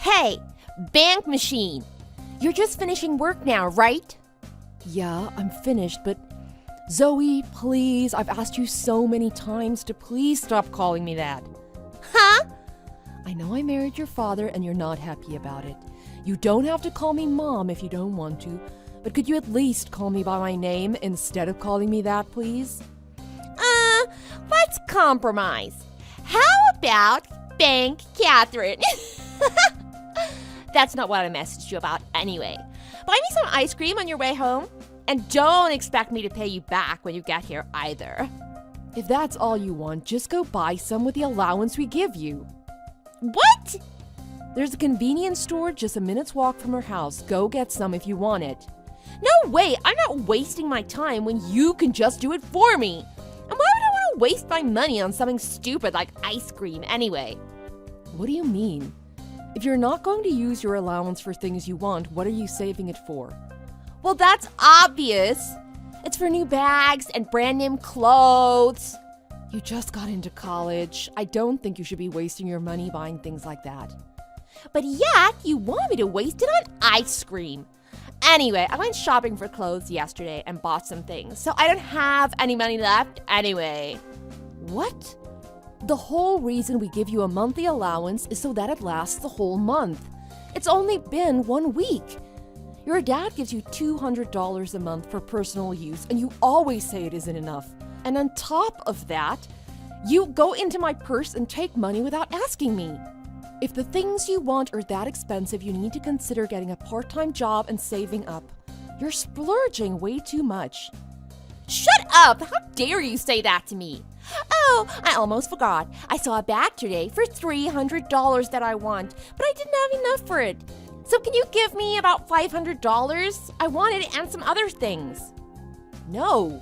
Hey, bank machine. You're just finishing work now, right? Yeah, I'm finished, but Zoe, please, I've asked you so many times to please stop calling me that. Huh? I know I married your father and you're not happy about it. You don't have to call me Mom if you don't want to, but could you at least call me by my name instead of calling me that, please? Let's compromise. How about Bank Catherine? That's not what I messaged you about anyway. Buy me some ice cream on your way home, and don't expect me to pay you back when you get here either. If that's all you want, just go buy some with the allowance we give you. What? There's a convenience store just a minute's walk from her house. Go get some if you want it. No way, I'm not wasting my time when you can just do it for me. And why would I want to waste my money on something stupid like ice cream anyway? What do you mean? If you're not going to use your allowance for things you want, what are you saving it for? Well, that's obvious. It's for new bags and brand name clothes. You just got into college. I don't think you should be wasting your money buying things like that. But yet, you want me to waste it on ice cream. Anyway, I went shopping for clothes yesterday and bought some things, so I don't have any money left anyway. What? The whole reason we give you a monthly allowance is so that it lasts the whole month. It's only been 1 week. Your dad gives you $200 a month for personal use, and you always say it isn't enough. And on top of that, you go into my purse and take money without asking me. If the things you want are that expensive, you need to consider getting a part-time job and saving up. You're splurging way too much. Shut up! How dare you say that to me? Oh, I almost forgot. I saw a bag today for $300 that I want, but I didn't have enough for it. So can you give me about $500? I want it and some other things. No.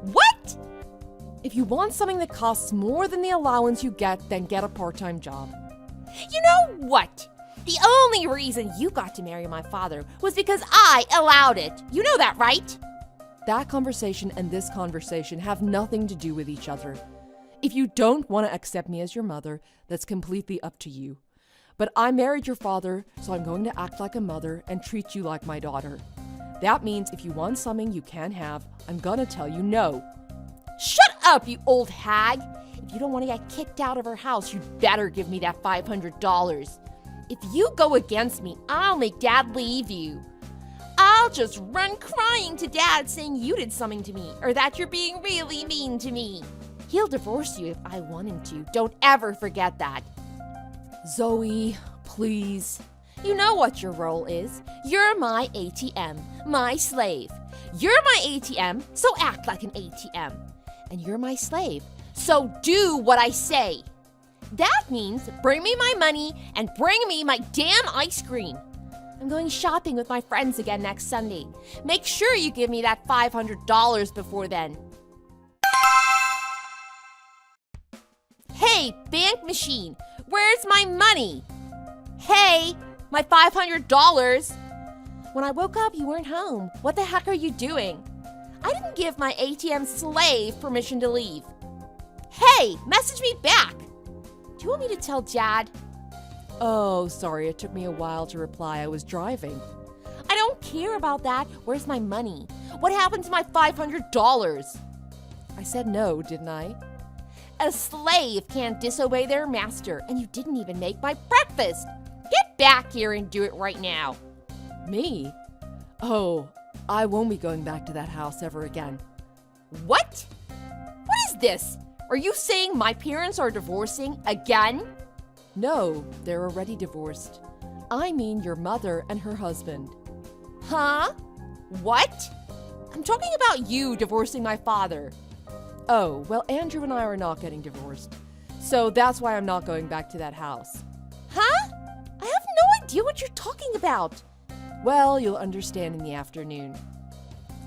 What? If you want something that costs more than the allowance you get, then get a part-time job. You know what? The only reason you got to marry my father was because I allowed it. You know that, right? That conversation and this conversation have nothing to do with each other. If you don't want to accept me as your mother, that's completely up to you. But I married your father, so I'm going to act like a mother and treat you like my daughter. That means if you want something you can have, I'm gonna tell you no. Shut up, you old hag! If you don't want to get kicked out of her house, you'd better give me that $500. If you go against me, I'll make Dad leave you. I'll just run crying to Dad saying you did something to me or that you're being really mean to me. He'll divorce you if I want him to. Don't ever forget that. Zoe, please. You know what your role is. You're my ATM, my slave. You're my ATM, so act like an ATM. And you're my slave, so do what I say. That means bring me my money and bring me my damn ice cream. I'm going shopping with my friends again next Sunday. Make sure you give me that $500 before then. Hey, bank machine, where's my money? Hey, my $500. When I woke up, you weren't home. What the heck are you doing? I didn't give my ATM slave permission to leave. Hey, message me back. Do you want me to tell Dad? Oh, sorry, it took me a while to reply. I was driving. I don't care about that. Where's my money? What happened to my $500? I said no, didn't I? A slave can't disobey their master, and you didn't even make my breakfast. Get back here and do it right now. Me? Oh, I won't be going back to that house ever again. What? What is this? Are you saying my parents are divorcing again? No, they're already divorced. I mean your mother and her husband. Huh? What? I'm talking about you divorcing my father. Oh, well, Andrew and I are not getting divorced. So that's why I'm not going back to that house. Huh? I have no idea what you're talking about. Well, you'll understand in the afternoon.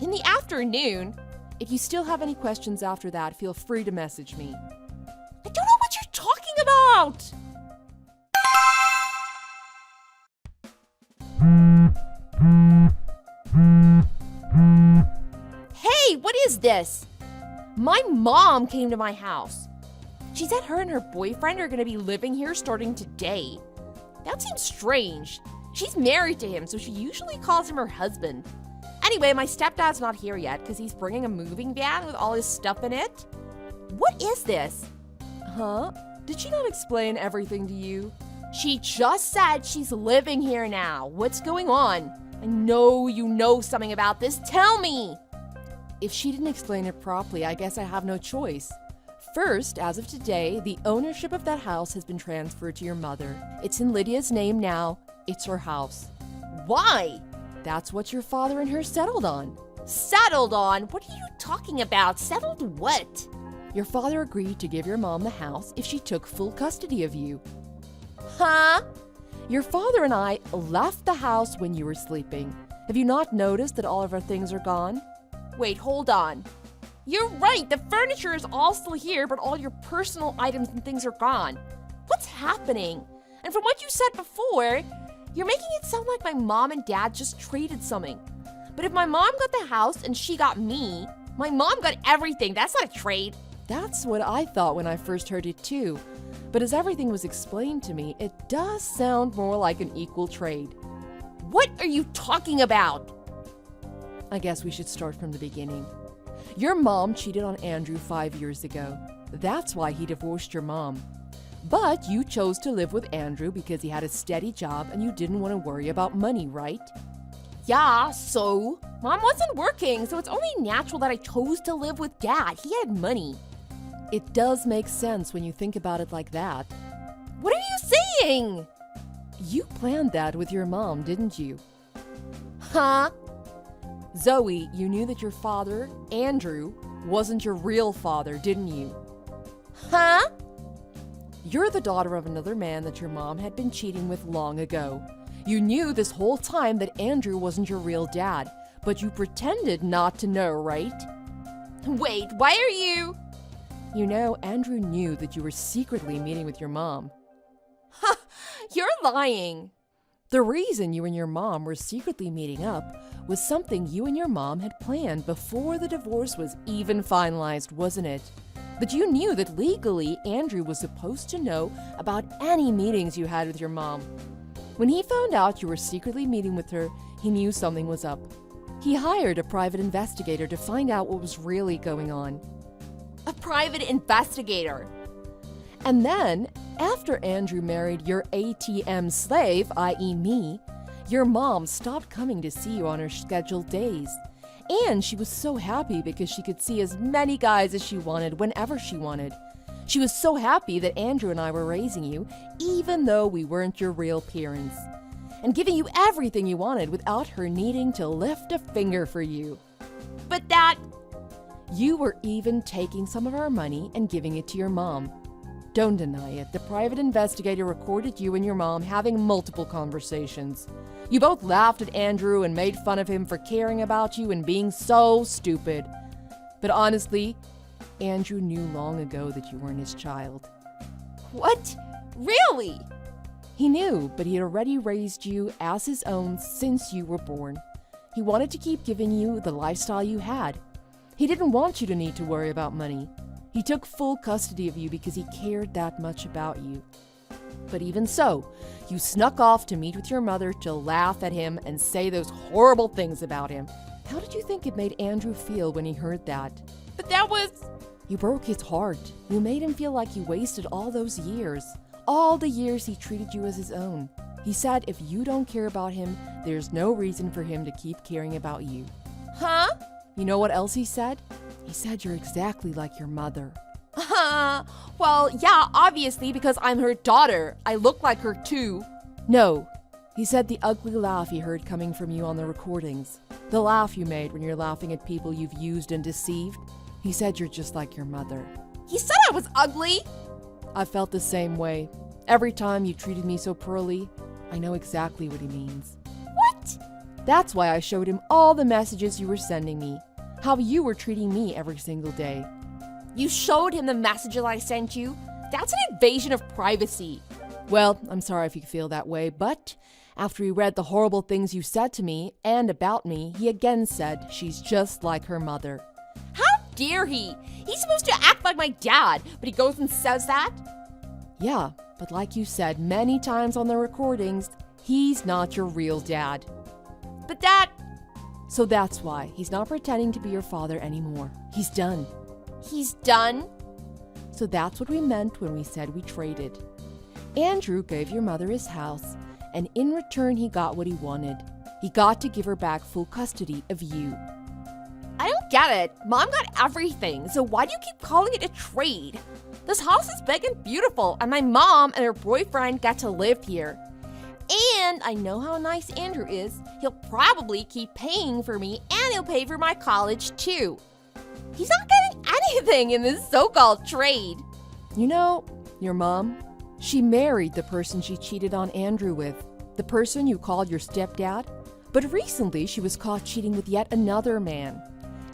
In the afternoon? If you still have any questions after that, feel free to message me. I don't know what you're talking about! Hey, what is this? My mom came to my house. She said her and her boyfriend are going to be living here starting today. That seems strange. She's married to him, so she usually calls him her husband. Anyway, my stepdad's not here yet because he's bringing a moving van with all his stuff in it. What is this? Huh? Did she not explain everything to you? She just said she's living here now. What's going on? I know you know something about this. Tell me! If she didn't explain it properly, I guess I have no choice. First, as of today, the ownership of that house has been transferred to your mother. It's in Lydia's name now. It's her house. Why? That's what your father and her settled on. Settled on? What are you talking about? Settled what? Your father agreed to give your mom the house if she took full custody of you. Huh? Your father and I left the house when you were sleeping. Have you not noticed that all of our things are gone? Wait, hold on. You're right, the furniture is all still here, but all your personal items and things are gone. What's happening? And from what you said before, you're making it sound like my mom and dad just traded something. But if my mom got the house and she got me, my mom got everything. That's not a trade. That's what I thought when I first heard it too. But as everything was explained to me, it does sound more like an equal trade. What are you talking about? I guess we should start from the beginning. Your mom cheated on Andrew 5 years ago. That's why he divorced your mom. But you chose to live with Andrew because he had a steady job and you didn't want to worry about money, right? Yeah, so? Mom wasn't working, so it's only natural that I chose to live with Dad. He had money. It does make sense when you think about it like that. What are you saying? You planned that with your mom, didn't you? Huh? Zoe, you knew that your father, Andrew, wasn't your real father, didn't you? Huh? You're the daughter of another man that your mom had been cheating with long ago. You knew this whole time that Andrew wasn't your real dad, but you pretended not to know, right? Wait, why are you? You know, Andrew knew that you were secretly meeting with your mom. Ha! You're lying. The reason you and your mom were secretly meeting up was something you and your mom had planned before the divorce was even finalized, wasn't it? But you knew that legally Andrew was supposed to know about any meetings you had with your mom. When he found out you were secretly meeting with her, he knew something was up. He hired a private investigator to find out what was really going on. A private investigator? And then, after Andrew married your ATM slave, i.e. me, your mom stopped coming to see you on her scheduled days. And she was so happy because she could see as many guys as she wanted whenever she wanted. She was so happy that Andrew and I were raising you, even though we weren't your real parents, and giving you everything you wanted without her needing to lift a finger for you. But that... You were even taking some of our money and giving it to your mom. Don't deny it. The private investigator recorded you and your mom having multiple conversations. You both laughed at Andrew and made fun of him for caring about you and being so stupid. But honestly, Andrew knew long ago that you weren't his child. What? Really? He knew, but he had already raised you as his own since you were born. He wanted to keep giving you the lifestyle you had. He didn't want you to need to worry about money. He took full custody of you because he cared that much about you. But even so, you snuck off to meet with your mother to laugh at him and say those horrible things about him. How did you think it made Andrew feel when he heard that? But that was... You broke his heart. You made him feel like you wasted all those years. All the years he treated you as his own. He said if you don't care about him, there's no reason for him to keep caring about you. Huh? You know what else he said? He said you're exactly like your mother. Well, yeah, obviously, because I'm her daughter. I look like her too. No. He said the ugly laugh he heard coming from you on the recordings. The laugh you made when you're laughing at people you've used and deceived. He said you're just like your mother. He said I was ugly. I felt the same way. Every time you treated me so poorly, I know exactly what he means. What? That's why I showed him all the messages you were sending me. How you were treating me every single day. You showed him the messages I sent you? That's an invasion of privacy. Well, I'm sorry if you feel that way, but after he read the horrible things you said to me and about me, he again said she's just like her mother. How dare he? He's supposed to act like my dad, but he goes and says that? Yeah, but like you said many times on the recordings, he's not your real dad. But Dad... So that's why he's not pretending to be your father anymore. He's done. He's done? So that's what we meant when we said we traded. Andrew gave your mother his house, and in return he got what he wanted. He got to give her back full custody of you. I don't get it. Mom got everything, so why do you keep calling it a trade? This house is big and beautiful, and my mom and her boyfriend get to live here. And I know how nice Andrew is. He'll probably keep paying for me, and he'll pay for my college too. He's not getting anything in this so-called trade. You know, your mom, she married the person she cheated on Andrew with, the person you called your stepdad. But recently she was caught cheating with yet another man.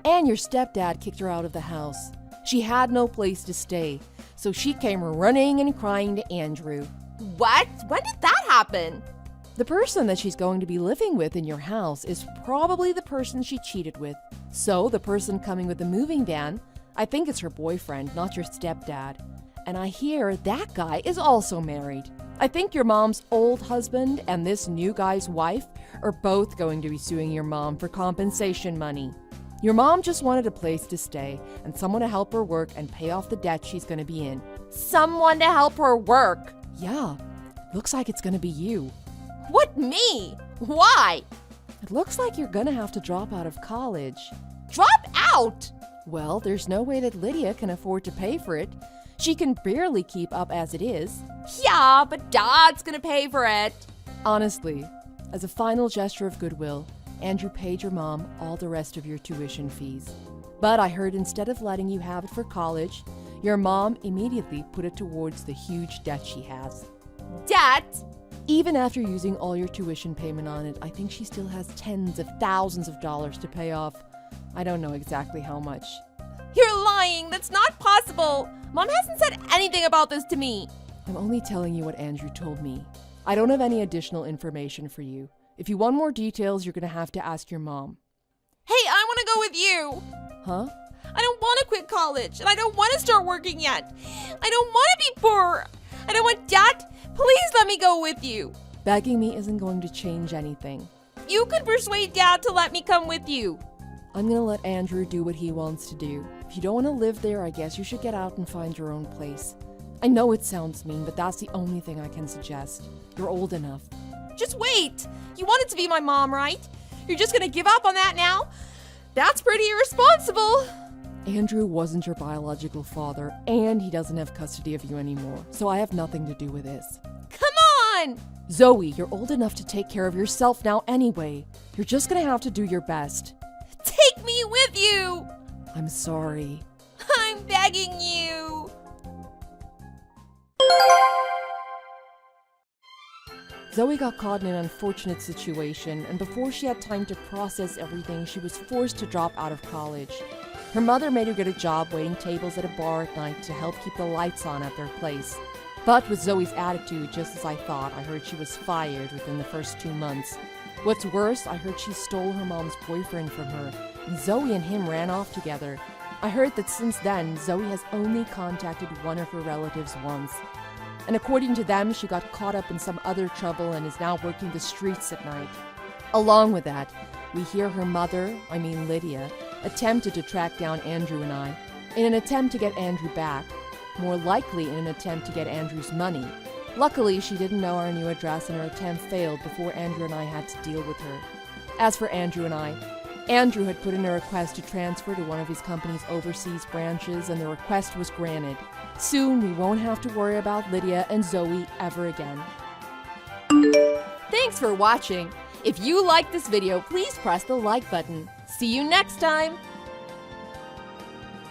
And your stepdad kicked her out of the house. She had no place to stay, so she came running and crying to Andrew. What? When did that happen? The person that she's going to be living with in your house is probably the person she cheated with. So the person coming with the moving van, I think it's her boyfriend, not your stepdad. And I hear that guy is also married. I think your mom's old husband and this new guy's wife are both going to be suing your mom for compensation money. Your mom just wanted a place to stay and someone to help her work and pay off the debt she's going to be in. Someone to help her work? Yeah, looks like it's going to be you. What, me? Why? It looks like you're going to have to drop out of college. Drop out? Well, there's no way that Lydia can afford to pay for it. She can barely keep up as it is. Yeah, but Dad's gonna pay for it. Honestly, as a final gesture of goodwill, Andrew paid your mom all the rest of your tuition fees. But I heard instead of letting you have it for college, your mom immediately put it towards the huge debt she has. Debt? Even after using all your tuition payment on it, I think she still has tens of thousands of dollars to pay off. I don't know exactly how much. You're lying. That's not possible. Mom hasn't said anything about this to me. I'm only telling you what Andrew told me. I don't have any additional information for you. If you want more details, you're going to have to ask your mom. Hey, I want to go with you. Huh? I don't want to quit college, and I don't want to start working yet. I don't want to be poor. I don't want Dad. Please let me go with you. Begging me isn't going to change anything. You could persuade Dad to let me come with you. I'm going to let Andrew do what he wants to do. If you don't want to live there, I guess you should get out and find your own place. I know it sounds mean, but that's the only thing I can suggest. You're old enough. Just wait. You wanted to be my mom, right? You're just going to give up on that now? That's pretty irresponsible. Andrew wasn't your biological father, and he doesn't have custody of you anymore, so I have nothing to do with this. Come on! Zoe, you're old enough to take care of yourself now anyway. You're just going to have to do your best. Take me with you! I'm sorry. I'm begging you. Zoe got caught in an unfortunate situation, and before she had time to process everything, she was forced to drop out of college. Her mother made her get a job waiting tables at a bar at night to help keep the lights on at their place. But with Zoe's attitude, just as I thought, I heard she was fired within the first 2 months. What's worse, I heard she stole her mom's boyfriend from her, and Zoe and him ran off together. I heard that since then, Zoe has only contacted one of her relatives once. And according to them, she got caught up in some other trouble and is now working the streets at night. Along with that, we hear her mother, Lydia, attempted to track down Andrew and I, in an attempt to get Andrew back, more likely in an attempt to get Andrew's money. Luckily, she didn't know our new address and her attempt failed before Andrew and I had to deal with her. As for Andrew and I, Andrew had put in a request to transfer to one of his company's overseas branches, and the request was granted. Soon, we won't have to worry about Lydia and Zoe ever again. Thanks for watching. If you liked this video, please press the like button. See you next time.